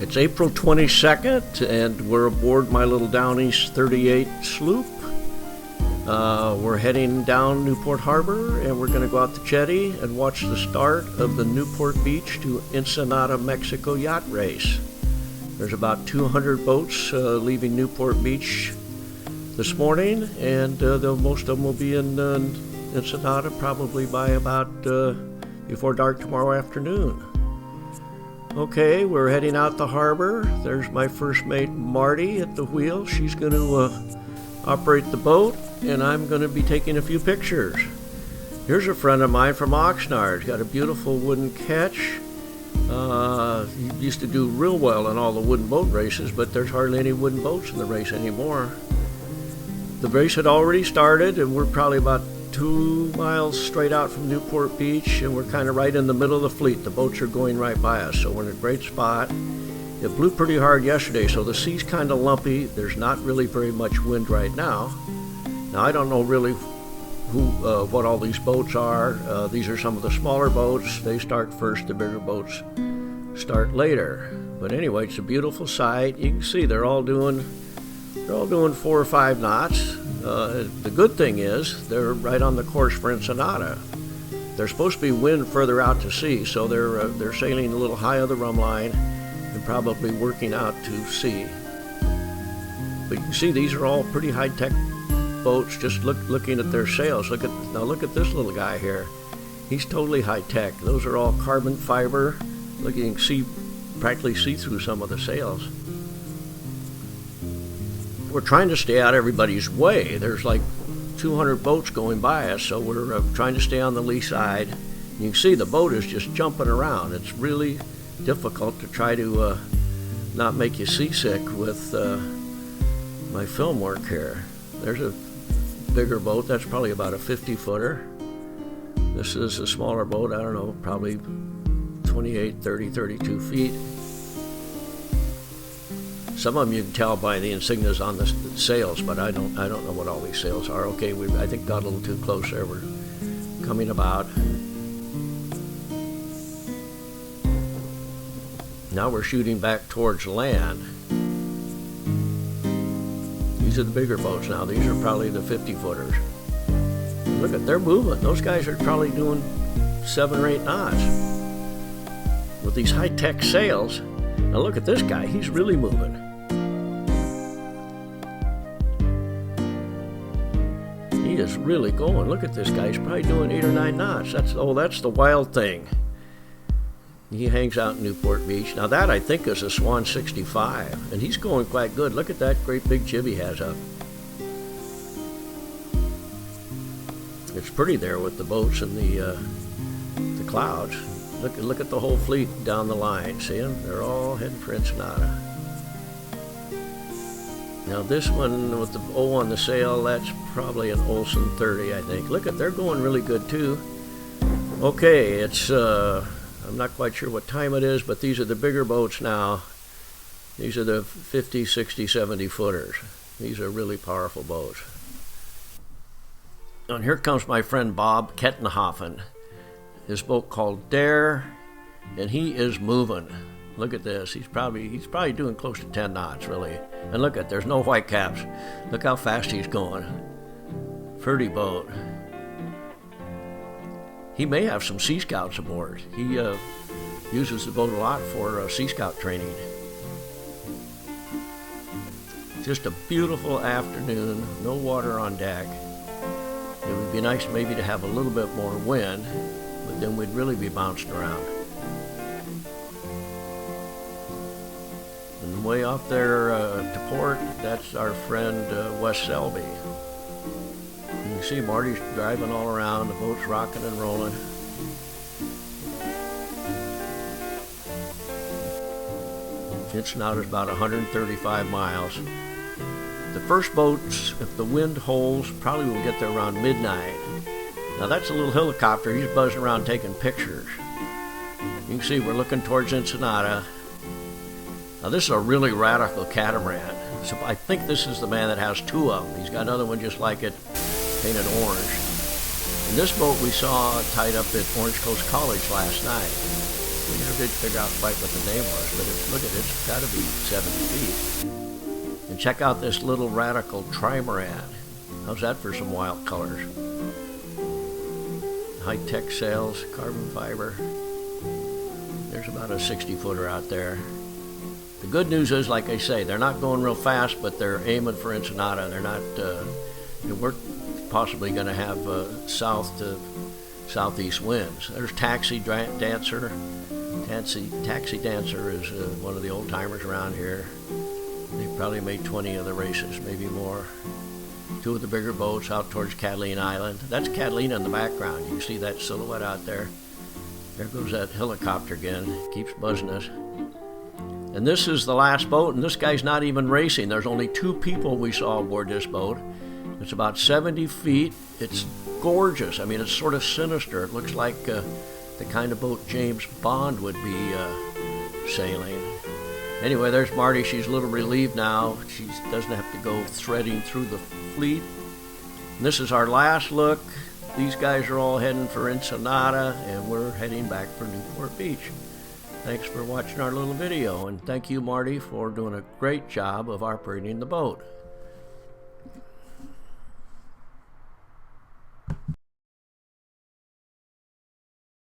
It's April 22nd, and we're aboard my little Down East 38 sloop. We're heading down Newport Harbor, and we're going to go out to Jetty and watch the start of the Newport Beach to Ensenada, Mexico yacht race. There's about 200 boats leaving Newport Beach this morning, and most of them will be in Ensenada probably by about before dark tomorrow afternoon. Okay, we're heading out the harbor. There's my first mate Marty at the wheel. She's going to operate the boat, and I'm going to be taking a few pictures. Here's a friend of mine from Oxnard. He's got a beautiful wooden ketch. He used to do real well in all the wooden boat races, but there's hardly any wooden boats in the race anymore. The race had already started, and we're probably about 2 miles straight out from Newport Beach, and we're kind of right in the middle of the fleet. The boats are going right by us, so we're in a great spot. It blew pretty hard yesterday, so the sea's kind of lumpy. There's not really very much wind right now. Now, I don't know really what all these boats are. These are some of the smaller boats. They start first. The bigger boats start later. But anyway, it's a beautiful sight. You can see they're all doing 4 or 5 knots. The good thing is they're right on the course for Ensenada. There's supposed to be wind further out to sea, so they're sailing a little high on the run line and probably working out to sea. But you can see these are all pretty high-tech boats. Just looking at their sails. Look at this little guy here. He's totally high-tech. Those are all carbon fiber. Look, you can practically see through some of the sails. We're trying to stay out of everybody's way. There's like 200 boats going by us, so we're trying to stay on the lee side. You can see the boat is just jumping around. It's really difficult to try to not make you seasick with my film work here. There's a bigger boat. That's probably about a 50-footer. This is a smaller boat. I don't know, probably 28, 30, 32 feet. Some of them you can tell by the insignias on the sails, but I don't know what all these sails are. Okay, I think got a little too close there. We're coming about. Now we're shooting back towards land. These are the bigger boats now. These are probably the 50-footers. Look at, they're moving. Those guys are probably doing 7 or 8 knots with these high-tech sails. Now look at this guy. He's really moving. He is really going. Look at this guy. He's probably doing 8 or 9 knots. That's the Wild Thing. He hangs out in Newport Beach. Now that, I think, is a Swan 65, and he's going quite good. Look at that great big jib he has up. It's pretty there with the boats and the clouds. Look at the whole fleet down the line. See them? They're all heading for Ensenada. Now this one with the O on the sail, that's probably an Olsen 30, I think. Look at, they're going really good too. Okay, it's I'm not quite sure what time it is, but these are the bigger boats now. These are the 50, 60, 70 footers. These are really powerful boats. And here comes my friend Bob Kettenhoffen. His boat called Dare, and he is moving. Look at this. He's probably doing close to 10 knots, really. And look at, there's no white caps. Look how fast he's going. Pretty boat. He may have some Sea Scouts aboard. He uses the boat a lot for Sea Scout training. Just a beautiful afternoon. No water on deck. It would be nice maybe to have a little bit more wind, but then we'd really be bouncing around. And way off there to port, that's our friend Wes Selby. You can see Marty's driving all around, the boat's rocking and rolling. Ensenada is about 135 miles. The first boats, if the wind holds, probably will get there around midnight. Now that's a little helicopter. He's buzzing around taking pictures. You can see we're looking towards Ensenada. Now this is a really radical catamaran. So I think this is the man that has 2 of them. He's got another one just like it, painted orange. And this boat we saw tied up at Orange Coast College last night. These did figure out quite what the name was, but look at it, it's got to be 70 feet. And check out this little radical trimaran. How's that for some wild colors? High-tech sails, carbon fiber. There's about a 60-footer out there. The good news is, like I say, they're not going real fast, but they're aiming for Ensenada. They're not, we're possibly going to have south to southeast winds. There's Taxi Dancer. Taxi Dancer is one of the old timers around here. They probably made 20 of the races, maybe more. Two of the bigger boats out towards Catalina Island. That's Catalina in the background. You can see that silhouette out there. There goes that helicopter again. Keeps buzzing us. And this is the last boat, and this guy's not even racing. There's only 2 people we saw aboard this boat. It's about 70 feet. It's gorgeous. I mean, it's sort of sinister. It looks like the kind of boat James Bond would be sailing. Anyway, there's Marty. She's a little relieved now. She doesn't have to go threading through the fleet. And this is our last look. These guys are all heading for Ensenada, and we're heading back for Newport Beach. Thanks for watching our little video, and thank you, Marty, for doing a great job of operating the boat.